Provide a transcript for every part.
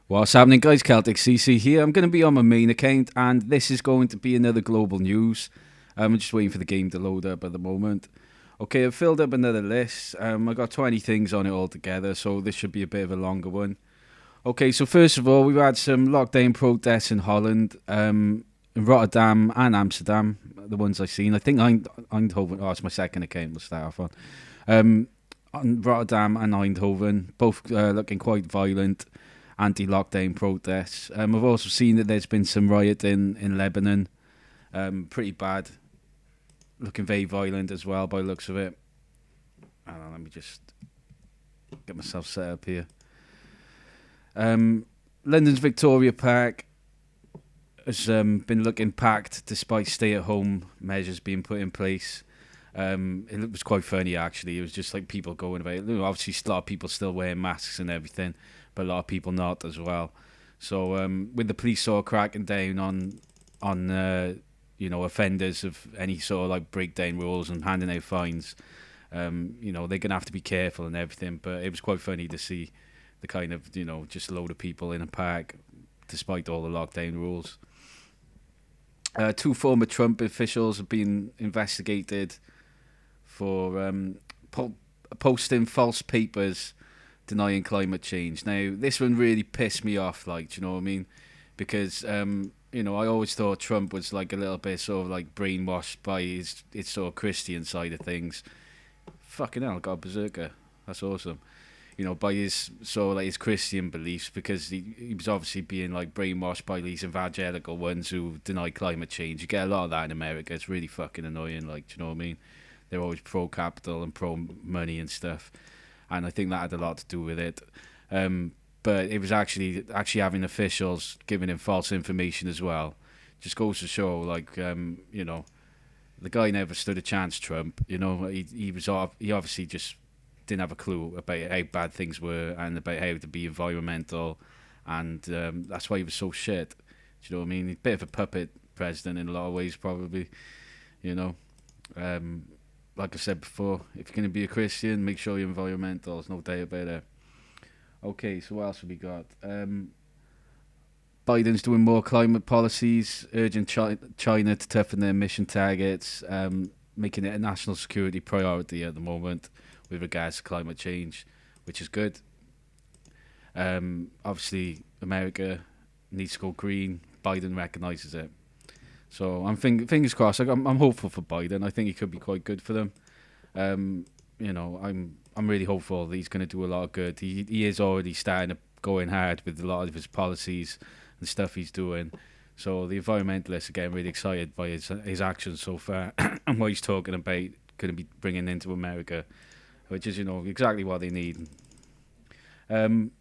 What's happening, guys? Celtic CC here. I'm going to be on my main account, and this is going to be another global news. I'm just waiting for the game to load up at the moment. Okay, I've filled up another list. I got 20 things on it altogether, so this should be a bit of a longer one. Okay, so first of all, we've had some lockdown protests in Holland, in Rotterdam and Amsterdam. The ones I've seen. I think Eindhoven. Oh, it's my second account. We'll start off on Rotterdam and Eindhoven, both looking quite violent anti-lockdown protests. I've also seen that there's been some rioting in Lebanon, pretty bad, looking very violent as well by the looks of it. Hold on, let me just get myself set up here. London's Victoria Park has been looking packed despite stay-at-home measures being put in place. It was quite funny actually. It was just like people going about. Obviously, a lot of people still wearing masks and everything, but a lot of people not as well. So with the police sort of cracking down on offenders of any sort of like breakdown rules and handing out fines, they're gonna have to be careful and everything. But it was quite funny to see the kind of just a load of people in a park despite all the lockdown rules. Two former Trump officials have been investigated for posting false papers denying climate change. Now, this one really pissed me off, like, do you know what I mean? Because, I always thought Trump was like a little bit sort of like brainwashed by his sort of Christian side of things. Fucking hell, got a berserker. That's awesome. By his sort of like his Christian beliefs, because he was obviously being like brainwashed by these evangelical ones who deny climate change. You get a lot of that in America. It's really fucking annoying. Like, do you know what I mean? They're always pro capital and pro money and stuff, and I think that had a lot to do with it. But it was actually having officials giving him false information as well. Just goes to show, like, the guy never stood a chance. Trump, he obviously just didn't have a clue about how bad things were and about how to be environmental, and that's why he was so shit. Do you know what I mean? He's a bit of a puppet president in a lot of ways, probably. Like I said before, if you're going to be a Christian, make sure you're environmental. There's no doubt about it. Okay, so what else have we got? Biden's doing more climate policies, urging China to toughen their emission targets, making it a national security priority at the moment with regards to climate change, which is good. Obviously, America needs to go green. Biden recognises it. So I'm fingers crossed. I'm hopeful for Biden. I think he could be quite good for them. I'm really hopeful that he's going to do a lot of good. He is already starting to going hard with a lot of his policies and stuff he's doing. So the environmentalists are getting really excited by his actions so far and what he's talking about going to be bringing into America, which is exactly what they need. In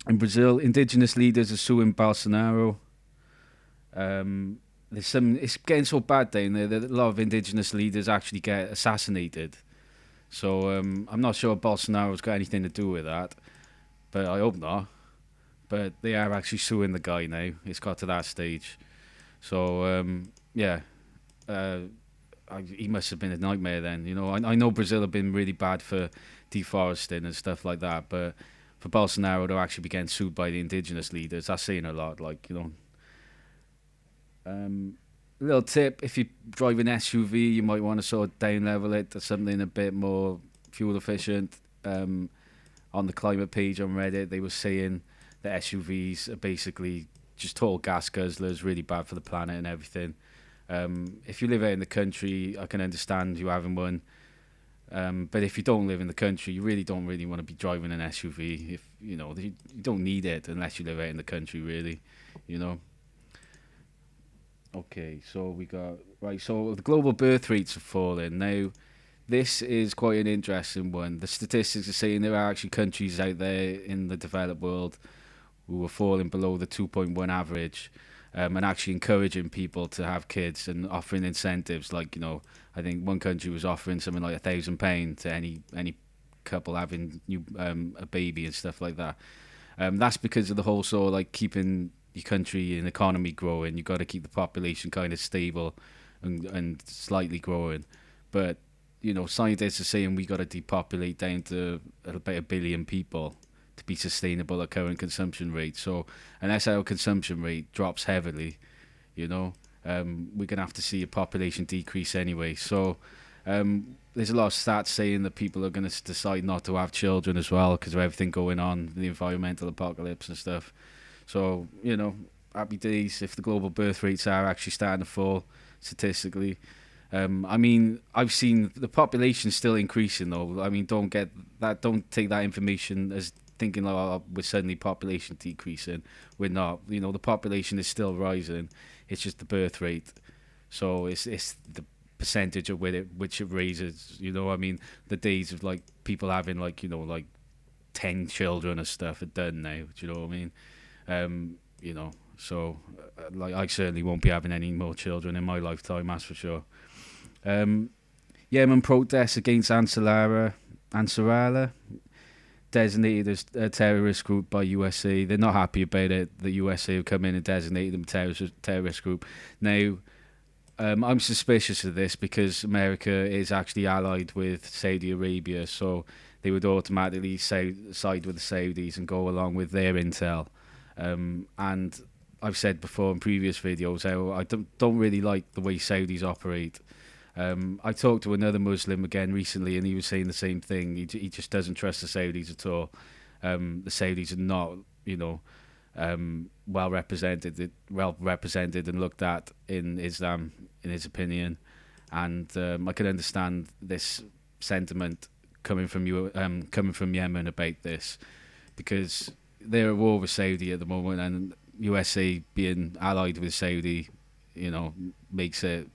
Brazil, indigenous leaders are suing Bolsonaro. It's getting so bad down there that a lot of indigenous leaders actually get assassinated. So I'm not sure Bolsonaro's got anything to do with that, but I hope not. But they are actually suing the guy now. It's got to that stage. So he must have been a nightmare then. I know Brazil have been really bad for deforesting and stuff like that, but for Bolsonaro to actually be getting sued by the indigenous leaders, that's saying a lot. Little tip: if you drive an SUV, you might want to sort of down level it to something a bit more fuel efficient. On the climate page on Reddit, they were saying that SUVs are basically just total gas guzzlers, really bad for the planet and everything. If you live out in the country, I can understand you having one. But if you don't live in the country, you really don't want to be driving an SUV. If you don't need it unless you live out in the country, really. Okay, so we got So the global birth rates are falling now. This is quite an interesting one. The statistics are saying there are actually countries out there in the developed world who are falling below the 2.1 average, and actually encouraging people to have kids and offering incentives. Like, I think one country was offering something like £1,000 to any couple having a baby and stuff like that. That's because of the whole sort of like keeping your country and economy growing. You've got to keep the population kind of stable and slightly growing. But scientists are saying we got to depopulate down to about 1 billion people to be sustainable at current consumption rate. So unless our consumption rate drops heavily, you know, we're going to have to see a population decrease anyway. So there's a lot of stats saying that people are going to decide not to have children as well because of everything going on, the environmental apocalypse and stuff. So, you know, happy days if the global birth rates are actually starting to fall statistically. I mean, I've seen the population still increasing though. I mean, don't take that information as thinking, oh, we're suddenly population decreasing. We're not. You know, the population is still rising. It's just the birth rate. So it's the percentage of which it raises. You know, I mean, the days of like people having like, you know, like 10 children and stuff are done now. Do you know what I mean? You know, so like I certainly won't be having any more children in my lifetime, that's for sure. Yemen protests against Ansarallah, designated as a terrorist group by USA. They're not happy about it. The USA have come in and designated them terrorist group. Now, I'm suspicious of this because America is actually allied with Saudi Arabia, so they would automatically side with the Saudis and go along with their intel. And I've said before in previous videos how I don't really like the way Saudis operate. I talked to another Muslim again recently, and he was saying the same thing. He just doesn't trust the Saudis at all. The Saudis are not, you know, well represented and looked at in Islam, in his opinion. And I can understand this sentiment coming from Yemen about this, because they're at war with Saudi at the moment, and USA being allied with Saudi, you know, makes it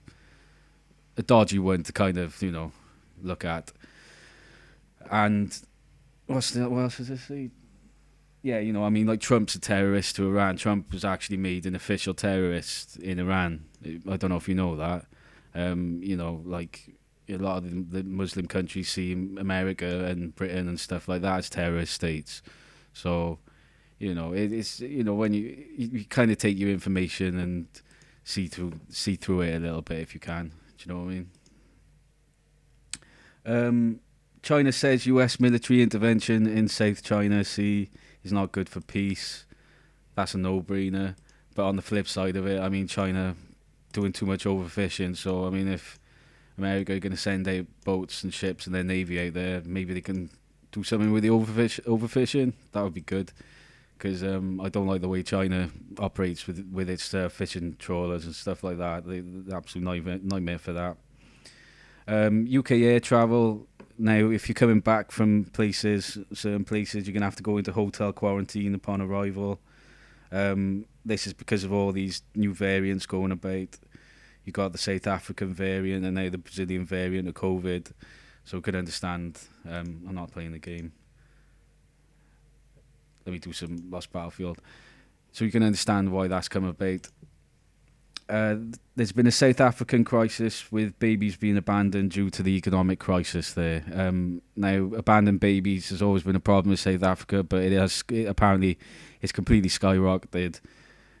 a dodgy one to kind of, you know, look at. And what else does it say? Yeah, you know, I mean, like Trump's a terrorist to Iran. Trump was actually made an official terrorist in Iran. I don't know if you know that. You know, like a lot of the Muslim countries see America and Britain and stuff like that as terrorist states. So, you know, it's, you know, when you kind of take your information and see through it a little bit if you can. Do you know what I mean? China says US military intervention in South China Sea is not good for peace. That's a no-brainer. But on the flip side of it, I mean, China doing too much overfishing. So, I mean, if America are going to send out boats and ships and their navy out there, maybe they can do something with the overfishing. That would be good. Because I don't like the way China operates with its fishing trawlers and stuff like that. The absolute nightmare for that. UK air travel. Now, if you're coming back from certain places, you're going to have to go into hotel quarantine upon arrival. This is because of all these new variants going about. You got the South African variant and now the Brazilian variant of COVID. So I could understand. I'm not playing the game. Let me do some Lost Battlefield. So you can understand why that's come about. There's been a South African crisis with babies being abandoned due to the economic crisis there. Now, abandoned babies has always been a problem with South Africa, but apparently it's completely skyrocketed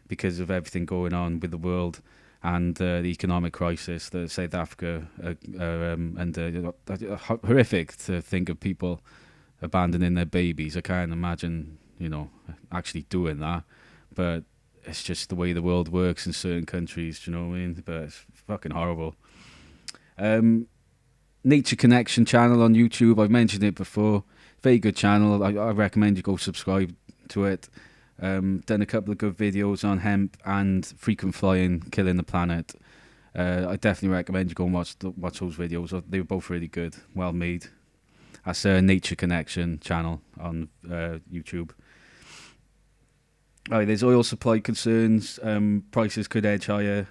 because of everything going on with the world and the economic crisis that South Africa horrific to think of people abandoning their babies. I can't imagine, you know, actually doing that, but it's just the way the world works in certain countries. Do you know what I mean? But it's fucking horrible. Nature Connection channel on YouTube. I've mentioned it before. Very good channel. I recommend you go subscribe to it. Done a couple of good videos on hemp and frequent flying, killing the planet. I definitely recommend you go and watch those videos. They were both really good, well made. That's a Nature Connection channel on YouTube. Right, there's oil supply concerns. Prices could edge higher.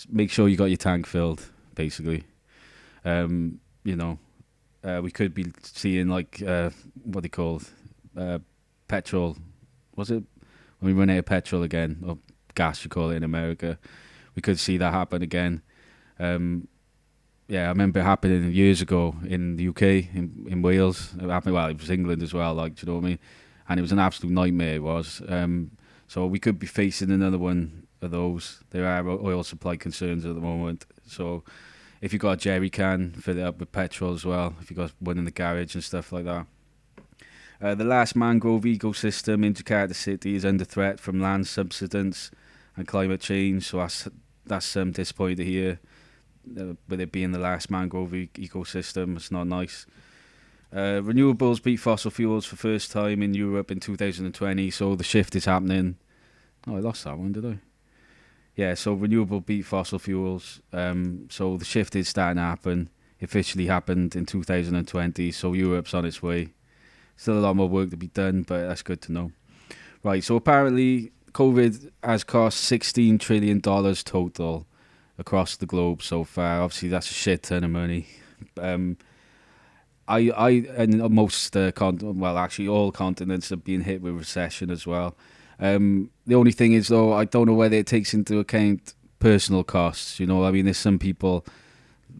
Make sure you got your tank filled, basically. You know, we could be seeing like what they call petrol. Was it when we run out of petrol again, or gas? You call it in America. We could see that happen again. Yeah, I remember it happening years ago in the UK, in Wales. It happened. Well, it was England as well. Like, do you know what I mean? And it was an absolute nightmare. It was. So we could be facing another one of those. There are oil supply concerns at the moment. So if you've got a jerry can, fill it up with petrol as well. If you've got one in the garage and stuff like that. The last mangrove ecosystem in Jakarta City is under threat from land subsidence and climate change. So that's disappointing to hear. With it being the last mangrove ecosystem, it's not nice. Renewables beat fossil fuels for first time in Europe in 2020. So the shift is happening. Oh, I lost that one, did I? Yeah, so renewable beat fossil fuels. So the shift is starting to happen. Officially happened in 2020. So Europe's on its way. Still a lot more work to be done, but that's good to know. Right, so apparently COVID has cost $16 trillion total across the globe so far. Obviously, that's a shit ton of money. And most well, actually all continents have been hit with recession as well. The only thing is, though, I don't know whether it takes into account personal costs. You know, I mean, there's some people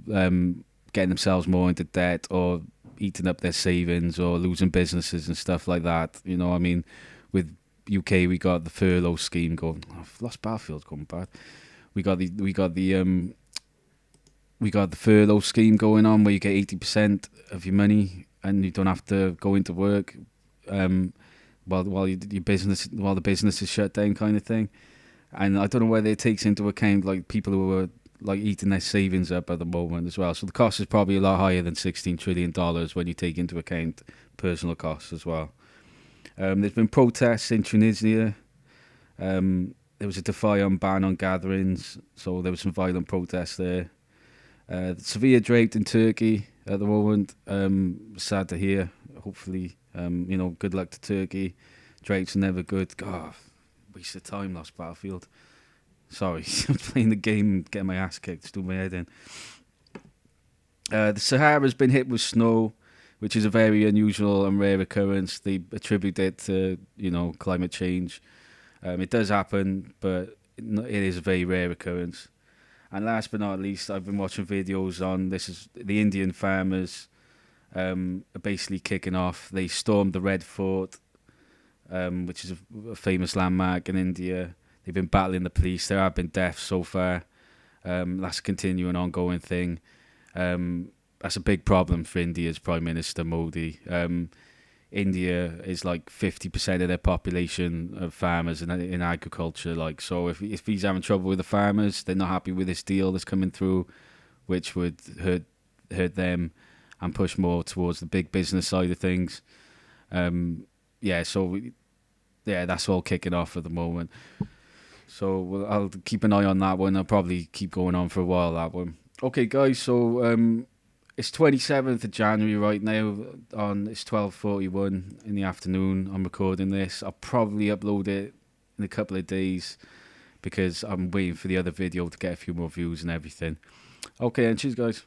getting themselves more into debt or eating up their savings or losing businesses and stuff like that. You know, I mean, with UK we got the furlough scheme going. Oh, I've lost Barfield's going bad. We got the furlough scheme going on where you get 80% of your money and you don't have to go into work while the business is shut down, kind of thing. And I don't know whether it takes into account like people who are like eating their savings up at the moment as well. So the cost is probably a lot higher than $16 trillion when you take into account personal costs as well. There's been protests in Tunisia. There was a ban on gatherings, so there was some violent protests there. Severe draped in Turkey at the moment. Sad to hear. Hopefully, good luck to Turkey. Drapes are never good. God, waste of time, lost Battlefield. Sorry, I'm playing the game, getting my ass kicked, still my head in. The Sahara's been hit with snow, which is a very unusual and rare occurrence. They attribute it to, climate change. It does happen, but it is a very rare occurrence. And last but not least, I've been watching videos on this is the Indian farmers are basically kicking off. They stormed the Red Fort, which is a famous landmark in India. They've been battling the police. There have been deaths so far. That's a continuing, ongoing thing. That's a big problem for India's Prime Minister Modi. India is like 50% of their population of farmers in agriculture. Like, so if he's having trouble with the farmers, they're not happy with this deal that's coming through, which would hurt them and push more towards the big business side of things. That's all kicking off at the moment. So I'll keep an eye on that one. I'll probably keep going on for a while, that one. Okay, guys, so it's 27th of January right now. It's 12:41 in the afternoon. I'm recording this. I'll probably upload it in a couple of days because I'm waiting for the other video to get a few more views and everything. Okay, and cheers, guys.